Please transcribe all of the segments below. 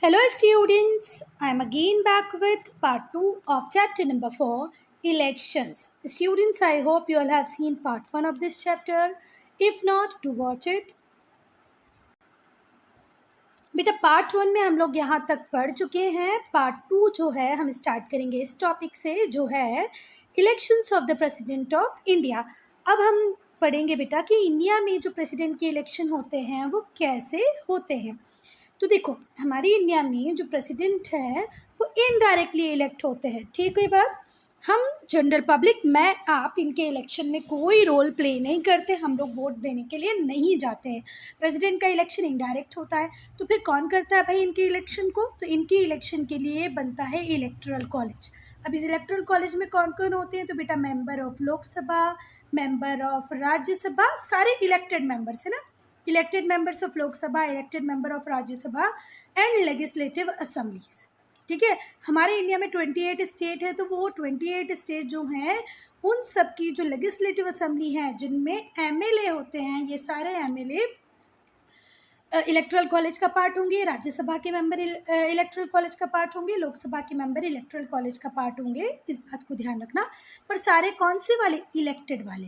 Hello students, I am again back with part 2 of chapter number 4 elections. Students, I hope you all have seen part 1 of this chapter. If not, to watch it. बेटा part 1 में हम लोग यहाँ तक पढ़ चुके हैं. Part 2 जो है हम स्टार्ट करेंगे इस टॉपिक से जो है elections of the president of India. अब हम पढ़ेंगे बेटा कि इंडिया में जो प्रेसिडेंट के इलेक्शन होते हैं वो कैसे होते हैं. तो देखो हमारी इंडिया में जो प्रेसिडेंट है वो इनडायरेक्टली इलेक्ट होते हैं. ठीक है बात. हम जनरल पब्लिक मैं आप इनके इलेक्शन में कोई रोल प्ले नहीं करते. हम लोग वोट देने के लिए नहीं जाते हैं. प्रेसिडेंट का इलेक्शन इनडायरेक्ट होता है. तो फिर कौन करता है भाई इनके इलेक्शन को. तो इनके इलेक्शन के लिए बनता है इलेक्टोरल कॉलेज. अब इस इलेक्टोरल कॉलेज में कौन कौन होते हैं. तो बेटा member of Loksabha, member of Rajya Sabha, सारे इलेक्टेड मेंबर्स है ना. Elected members of Lok Sabha, elected member of Rajya Sabha and legislative assemblies. ठीक है. हमारे इंडिया में 28 स्टेट है. तो वो 28 स्टेट जो हैं उन सब की जो लेजिस्लेटिव असेंबली है जिनमें एमएलए होते हैं, ये सारे एमएलए इलेक्टोरल कॉलेज का पार्ट होंगे. राज्यसभा के मेंबर इलेक्टोरल कॉलेज का पार्ट होंगे. लोकसभा के मेंबर इलेक्टोरल कॉलेज का पार्ट होंगे. इस बात को ध्यान रखना. पर सारे कौन से वाले. इलेक्टेड वाले.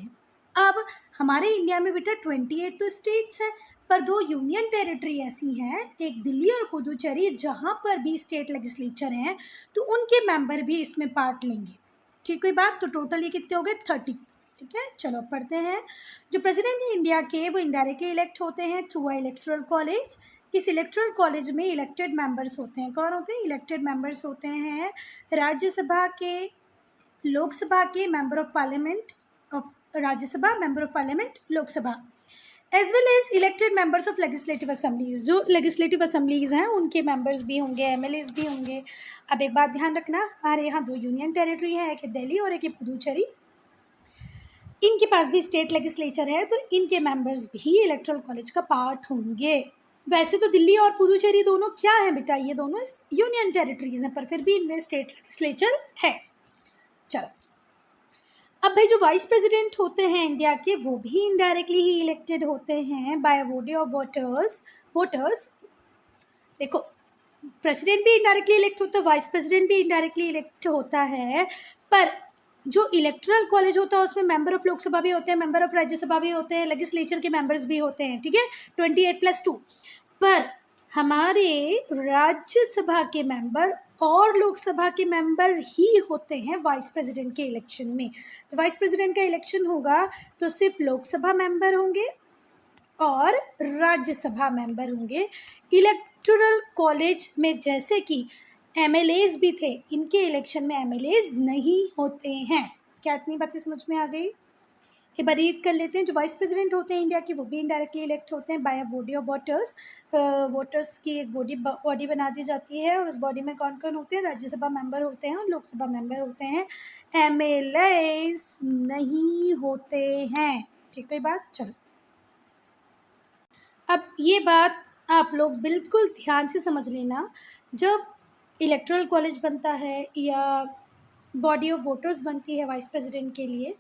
अब हमारे इंडिया में बेटा 28 तो स्टेट्स हैं पर 2 यूनियन टेरिटरी ऐसी हैं, एक दिल्ली और पुदुचेरी, जहाँ पर भी स्टेट लेजिस्लेचर हैं तो उनके मेंबर भी इसमें पार्ट लेंगे. ठीक है बात. तो टोटल ये कितने हो गए 30. ठीक है. चलो पढ़ते हैं. जो प्रेसिडेंट है इंडिया के वो इनडायरेक्टली इलेक्ट होते हैं थ्रू अ इलेक्टोरल कॉलेज. इस इलेक्टोरल कॉलेज में इलेक्टेड मेंबर्स होते हैं. कौन होते हैं. इलेक्टेड मेंबर्स होते हैं राज्यसभा के, लोकसभा के, member of parliament of Rajya Sabha, member of parliament Lok Sabha, as well as elected members of legislative assemblies. जो लेजिस्लेटिव असेंबलीज हैं उनके मेंबर्स भी होंगे, एमएलएज भी होंगे. अब एक बात ध्यान रखना, हमारे यहाँ 2 यूनियन टेरिटरी है, एक है दिल्ली और एक है पुदुचेरी. इनके पास भी स्टेट लेजिस्लेचर है तो इनके मेंबर्स भी इलेक्टोरल कॉलेज का पार्ट होंगे. वैसे तो दिल्ली और पुदुचेरी दोनों क्या है बेटा, ये दोनों यूनियन टेरिटरीज हैं पर फिर भी इनमें स्टेट लेजिस्लेचर है. चलो अब भाई जो वाइस प्रेसिडेंट होते हैं इंडिया के वो भी इनडायरेक्टली ही इलेक्टेड होते हैं बाय बॉडी ऑफ वोटर्स. देखो प्रेसिडेंट भी इनडायरेक्टली इलेक्ट होता है, वाइस प्रेसिडेंट भी इनडायरेक्टली इलेक्ट होता है. पर जो इलेक्टोरल कॉलेज होता है उसमें मेंबर ऑफ लोकसभा भी होते हैं, मेंबर ऑफ राज्यसभा भी होते हैं, लेजिस्लेचर के मेंबर्स भी होते हैं. ठीक है. 28+2. पर हमारे राज्यसभा के मेंबर और लोकसभा के मेंबर ही होते हैं वाइस प्रेसिडेंट के इलेक्शन में. तो वाइस प्रेसिडेंट का इलेक्शन होगा तो सिर्फ लोकसभा मेंबर होंगे और राज्यसभा मेंबर होंगे. इलेक्टोरल कॉलेज में जैसे कि एमएलएज भी थे, इनके इलेक्शन में एमएलएज नहीं होते हैं. क्या इतनी बातें समझ में आ गई. एक बार रीड कर लेते हैं. जो वाइस प्रेसिडेंट होते हैं इंडिया के वो भी इनडायरेक्टली इलेक्ट होते हैं by a body of voters. Voters की एक बॉडी बना दी जाती है और उस बॉडी में कौन कौन होते हैं. राज्यसभा मेंबर होते हैं और लोकसभा मेंबर होते हैं. एमएलएज नहीं होते हैं. ठीक है बात. चलो अब ये बात आप लोग बिल्कुल ध्यान से समझ लेना. जब इलेक्टोरल कॉलेज बनता है या बॉडी ऑफ वोटर्स बनती है वाइस प्रेसिडेंट के लिए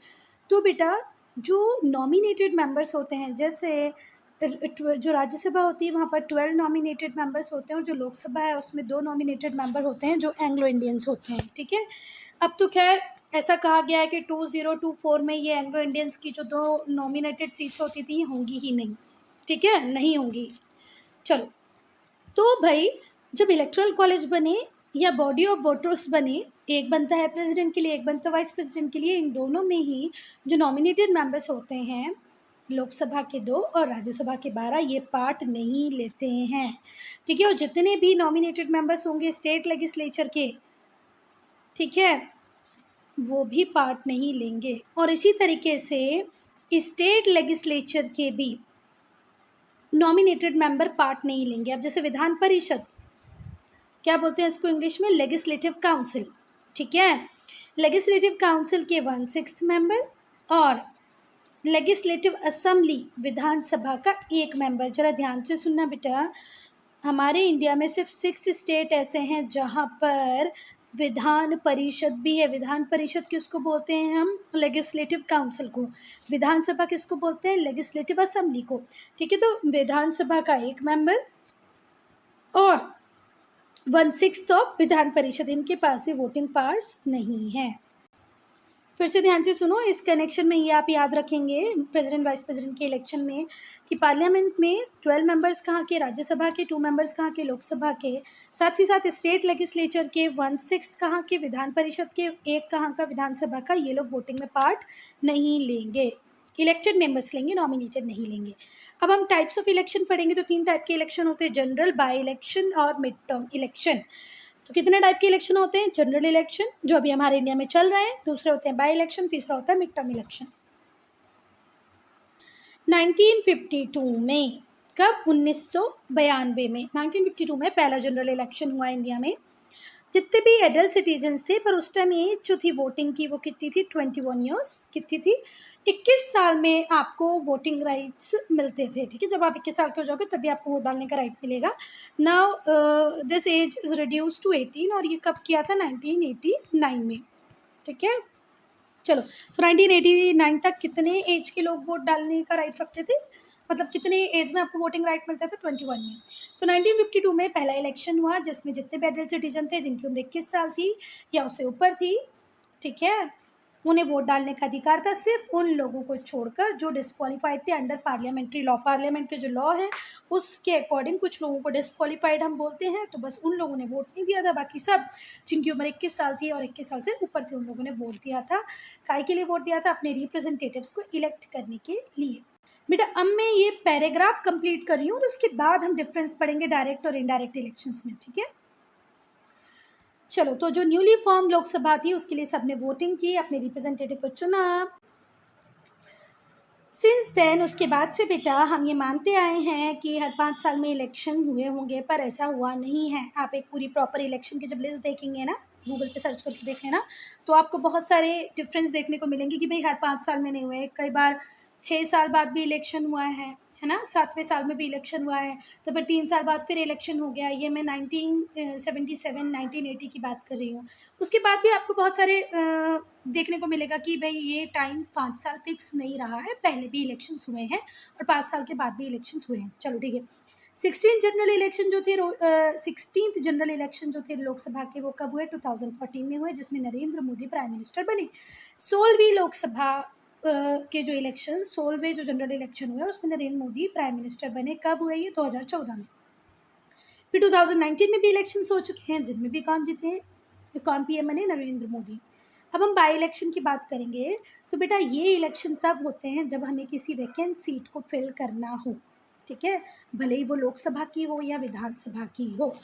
तो बेटा जो नॉमिनेटेड मेंबर्स होते हैं, जैसे जो राज्यसभा होती है वहाँ पर 12 नॉमिनेटेड मेंबर्स होते हैं और जो लोकसभा है उसमें 2 नॉमिनेटेड मेंबर होते हैं जो एंग्लो इंडियंस होते हैं. ठीक है. अब तो खैर ऐसा कहा गया है कि 2024 में ये एंग्लो इंडियंस की जो 2 नॉमिनेटेड सीट्स होती थी होंगी ही नहीं. ठीक है, नहीं होंगी. चलो तो भाई जब इलेक्टोरल कॉलेज बने या बॉडी ऑफ वोटर्स बने, एक बनता है प्रेसिडेंट के लिए, एक बनता है वाइस प्रेसिडेंट के लिए. इन दोनों में ही जो नॉमिनेटेड मेंबर्स होते हैं लोकसभा के 2 और राज्यसभा के 12 ये पार्ट नहीं लेते हैं. ठीक है. और जितने भी नॉमिनेटेड मेंबर्स होंगे स्टेट लेजिस्लेचर के, ठीक है, वो भी पार्ट नहीं लेंगे. और इसी तरीके से स्टेट लेजिस्लेचर के भी नॉमिनेटेड मेंबर पार्ट नहीं लेंगे. अब जैसे विधान परिषद, क्या बोलते हैं इसको इंग्लिश में, लेजिस्लेटिव काउंसिल. ठीक है. लेजिस्लेटिव काउंसिल के 1/6 मेंबर और लेजिस्लेटिव असेंबली विधानसभा का 1 मेंबर. जरा ध्यान से सुनना बेटा. हमारे इंडिया में सिर्फ 6 स्टेट ऐसे हैं जहाँ पर विधान परिषद भी है. विधान परिषद किसको बोलते हैं हम, लेजिस्लेटिव काउंसिल को. विधानसभा किसको बोलते हैं, लेजिस्लेटिव असेंबली को. ठीक है. तो विधानसभा का 1 मेंबर और 1/6 ऑफ विधान परिषद, इनके पास भी वोटिंग पावर्स नहीं है। फिर से ध्यान से सुनो, इस कनेक्शन में ये आप याद रखेंगे प्रेसिडेंट वाइस प्रेसिडेंट के इलेक्शन में कि पार्लियामेंट में 12 मेंबर्स कहाँ के, राज्यसभा के 2 मेंबर्स कहाँ के, लोकसभा के, साथ ही साथ स्टेट लेजिस्लेचर के 1/6 कहाँ के, विधान परिषद के 1 कहाँ का, विधानसभा का, ये लोग वोटिंग में पार्ट नहीं लेंगे। इलेक्टेड मेंबर्स लेंगे, नॉमिनेटेड नहीं लेंगे। अब हम टाइप्स ऑफ इलेक्शन पढ़ेंगे तो 3 टाइप के इलेक्शन होते हैं, जनरल, बाई इलेक्शन और मिड टर्म इलेक्शन। तो कितने टाइप के इलेक्शन होते हैं? जनरल इलेक्शन जो अभी हमारे इंडिया में चल रहे हैं, दूसरे होते हैं बाई इलेक्शन, तीसरा होता है मिड टर्म इलेक्शन। 1952 में, कब? 1992 में 1952 में पहला जनरल इलेक्शन हुआ इंडिया में। जितने भी एडल्ट सिटीजन्स थे, पर उस टाइम एज जो थी वोटिंग की वो कितनी थी? 21 ईयर्स। कितनी थी? 21 साल में आपको वोटिंग राइट्स मिलते थे। ठीक है, जब आप 21 साल के हो जाओगे तभी आपको वोट डालने का राइट मिलेगा। Now this age is reduce to 18, और ये कब किया था? 1989 में। ठीक है, चलो, तो 1989 तक कितने एज के लोग वोट डालने का राइट रखते थे? मतलब कितने एज में आपको वोटिंग राइट मिलता था? 21 में। तो 1952 में पहला इलेक्शन हुआ जिसमें जितने भी एडल्ट सिटीजन थे जिनकी उम्र 21 साल थी या उससे ऊपर थी, ठीक है, उन्हें वोट डालने का अधिकार था, सिर्फ उन लोगों को छोड़कर जो डिस्क्वालीफाइड थे अंडर पार्लियामेंट्री लॉ। पार्लियामेंट के जो लॉ है उसके अकॉर्डिंग कुछ लोगों को डिस्क्वालीफाइड हम बोलते हैं, तो बस उन लोगों ने वोट नहीं दिया था, बाकी सब जिनकी उम्र 21 साल थी और 21 साल से ऊपर थे उन लोगों ने वोट दिया था। काय के लिए वोट दिया था? अपने रिप्रेजेंटेटिव्स को इलेक्ट करने के लिए। बेटा अब मैं ये पैराग्राफ कंप्लीट कर रही हूँ, तो उसके बाद हम डिफरेंस पढ़ेंगे डायरेक्ट और इनडायरेक्ट इलेक्शंस में। ठीक है, चलो, तो जो न्यूली फॉर्म लोकसभा थी उसके लिए सबने वोटिंग की, अपने रिप्रेजेंटेटिव को चुना। सिंस देन, उसके बाद से बेटा हम ये मानते आए हैं कि हर 5 साल में इलेक्शन हुए होंगे, पर ऐसा हुआ नहीं है। आप एक पूरी प्रॉपर इलेक्शन की जब लिस्ट देखेंगे ना, गूगल पे सर्च करके देखें ना, तो आपको बहुत सारे डिफरेंस देखने को मिलेंगे कि भाई हर 5 साल में नहीं हुए, कई बार 6 साल बाद भी इलेक्शन हुआ है ना, 7वें साल में भी इलेक्शन हुआ है, तो फिर 3 साल बाद फिर इलेक्शन हो गया। ये मैं 1977 1980 की बात कर रही हूँ। उसके बाद भी आपको बहुत सारे देखने को मिलेगा कि भाई ये टाइम 5 साल फिक्स नहीं रहा है, पहले भी इलेक्शंस हुए हैं और 5 साल के बाद भी इलेक्शंस हुए हैं। चलो ठीक है, 16 जनरल इलेक्शन जो थे 16th जनरल इलेक्शन जो थे लोकसभा के, वो कब हुए? 2014 में हुए, जिसमें नरेंद्र मोदी प्राइम मिनिस्टर बने। 16वीं लोकसभा के जो इलेक्शन, 16वें जो जनरल इलेक्शन हुए उसमें नरेंद्र मोदी प्राइम मिनिस्टर बने। कब हुए? ये 2014 में। फिर 2019 में भी इलेक्शन हो चुके हैं जिनमें भी कौन जीते हैं? कौन पीएम बने? नरेंद्र मोदी। अब हम बाई इलेक्शन की बात करेंगे, तो बेटा ये इलेक्शन तब होते हैं जब हमें किसी वैकेंट सीट को फिल करना हो। ठीक है, भले ही वो लोकसभा की हो या विधानसभा की हो।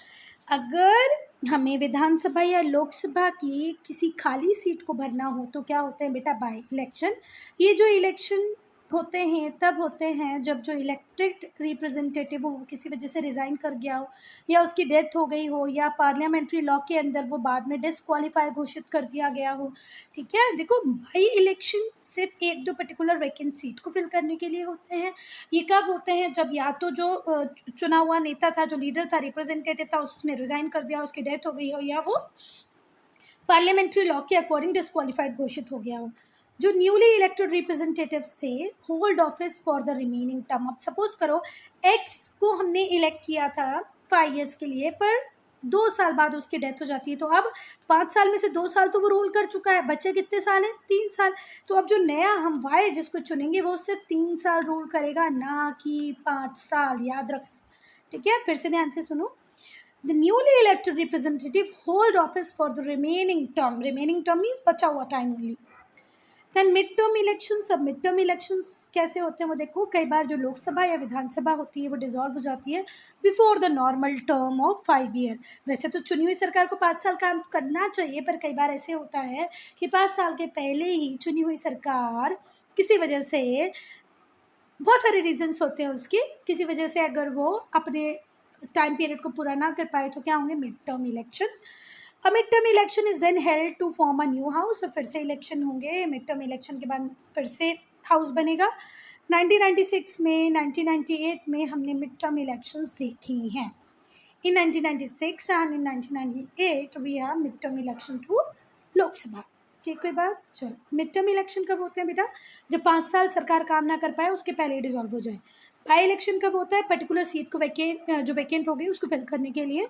अगर हमें विधानसभा या लोकसभा की किसी खाली सीट को भरना हो तो क्या होते हैं बेटा? By election. ये जो इलेक्शन होते हैं तब होते हैं जब जो इलेक्टेड रिप्रेजेंटेटिव हो वो किसी वजह से रिज़ाइन कर गया हो, या उसकी डेथ हो गई हो, या पार्लियामेंट्री लॉ के अंदर वो बाद में डिसक्वालीफाई घोषित कर दिया गया हो। ठीक है, देखो बाई इलेक्शन सिर्फ 1-2 पर्टिकुलर वैकेंट सीट को फिल करने के लिए होते हैं। ये कब होते हैं? जब या तो जो चुना हुआ नेता था, जो लीडर था, रिप्रेजेंटेटिव था, उसने रिज़ाइन कर दिया, उसकी डेथ हो गई हो, या वो पार्लियामेंट्री लॉ के अकॉर्डिंग डिसक्वालीफाइड घोषित हो गया हो। जो न्यूली इलेक्टेड रिप्रेजेंटेटिव्स थे hold office for the remaining term. अब सपोज करो एक्स को हमने इलेक्ट किया था 5 ईयर्स के लिए, पर 2 साल बाद उसकी डेथ हो जाती है, तो अब 5 साल में से 2 साल तो वो रूल कर चुका है, बचे कितने साल हैं? 3 साल। तो अब जो नया हम वाई जिसको चुनेंगे वो सिर्फ 3 साल रूल करेगा, ना कि 5 साल, याद रखना। ठीक है, फिर से ध्यान से सुनो। The newly elected representative hold office for the remaining term. Remaining term means बचा हुआ time only. Then mid term elections. अब मिड टर्म इलेक्शंस कैसे होते हैं वो देखो, कई बार जो लोकसभा या विधानसभा होती है वो डिसॉल्व हो जाती है before the normal term of 5 year. वैसे तो चुनी हुई सरकार को 5 साल काम करना चाहिए, पर कई बार ऐसे होता है कि 5 साल के पहले ही चुनी हुई सरकार किसी वजह से, बहुत सारे रीजंस होते हैं उसके, किसी वजह से अगर वो अपने टाइम पीरियड को पूरा ना कर पाए तो क्या होंगे? Mid term election. A mid term election is then held to form a new house. तो फिर से इलेक्शन होंगे, मिड टर्म इलेक्शन के बाद फिर से हाउस बनेगा। 1996 में, 1998 में हमने मिड टर्म इलेक्शंस देखी हैं। In 1996 and in 1998 we have mid term election to Lok Sabha. ठीक, कोई बात? चलो, मिड टर्म इलेक्शन कब होते हैं बेटा? जब 5 साल सरकार काम ना कर पाए उसके पहले डिसॉल्व हो जाए। बाई इलेक्शन कब होता है? पर्टिकुलर सीट को जो वैकेंट हो गई उसको फिल करने के लिए।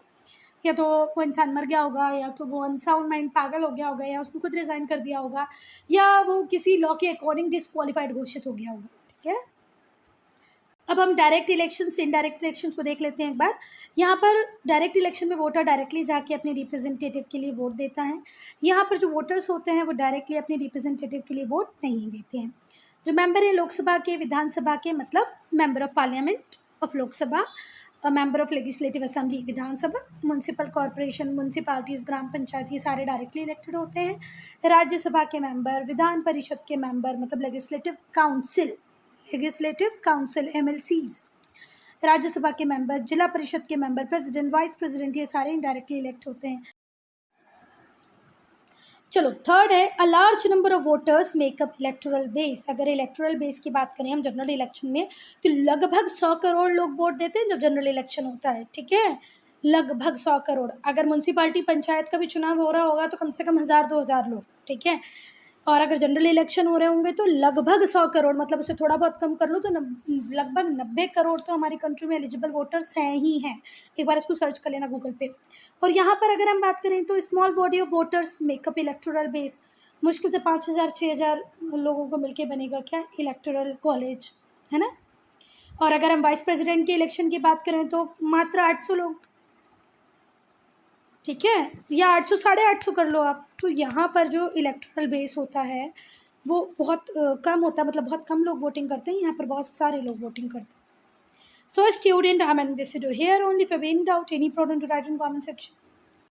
या तो वो इंसान मर गया होगा, या तो वो अनसाउंड माइंड पागल हो गया होगा, या उसने खुद रिज़ाइन कर दिया होगा, या वो किसी लॉ के अकॉर्डिंग डिसक्वालीफाइड घोषित हो गया होगा, ठीक है। अब हम डायरेक्ट इलेक्शन से इनडायरेक्ट इलेक्शन को देख लेते हैं एक बार। यहाँ पर डायरेक्ट इलेक्शन में वोटर डायरेक्टली जाके अपने रिप्रेजेंटेटिव के लिए वोट देता है। यहाँ पर जो वोटर्स होते हैं वो डायरेक्टली अपने रिप्रेजेंटेटिव के लिए वोट नहीं देते हैं। जो मेंबर है लोकसभा के, विधानसभा के, मतलब member of parliament of Loksabha, member of legislative assembly Vidhansabha, municipal corporation, municipalities, gram panchayat, ये सारे डायरेक्टली इलेक्टेड होते हैं। राज्यसभा के मेंबर, विधान परिषद के मेंबर मतलब लेजिस्लेटिव काउंसिल एमएलसीज, राज्यसभा के मेंबर, जिला परिषद के मेंबर, प्रेसिडेंट, वाइस प्रेसिडेंट, ये सारे इनडायरेक्टली इलेक्ट होते हैं। चलो थर्ड है a large number of voters makeup electoral base. अगर इलेक्टोरल बेस की बात करें हम जनरल इलेक्शन में, तो लगभग 100 करोड़ लोग वोट देते हैं जब जनरल इलेक्शन होता है, ठीक है, लगभग 100 करोड़। अगर म्यूनसिपालिटी पंचायत का भी चुनाव हो रहा होगा तो कम से कम 1000-2000 लोग, ठीक है। और अगर जनरल इलेक्शन हो रहे होंगे तो लगभग 100 करोड़, मतलब उसे थोड़ा बहुत कम कर लो तो लगभग 90 करोड़ तो हमारी कंट्री में एलिजिबल वोटर्स हैं ही हैं। एक बार इसको सर्च कर लेना गूगल पे। और यहाँ पर अगर हम बात करें तो small body of voters makeup electoral base, मुश्किल से 5000-6000 लोगों को मिलके बनेगा क्या इलेक्टोरल कॉलेज, है ना। और अगर हम वाइस प्रेसिडेंट के इलेक्शन की बात करें तो मात्र 800 लोग, ठीक है, या 800 850 कर लो आप। तो यहाँ पर जो इलेक्टोरल बेस होता है वो बहुत कम होता है, मतलब बहुत कम लोग वोटिंग करते हैं, यहाँ पर बहुत सारे लोग वोटिंग करते हैं। So student, I am this video here only. If you have any doubt, any problem, to write in comment section.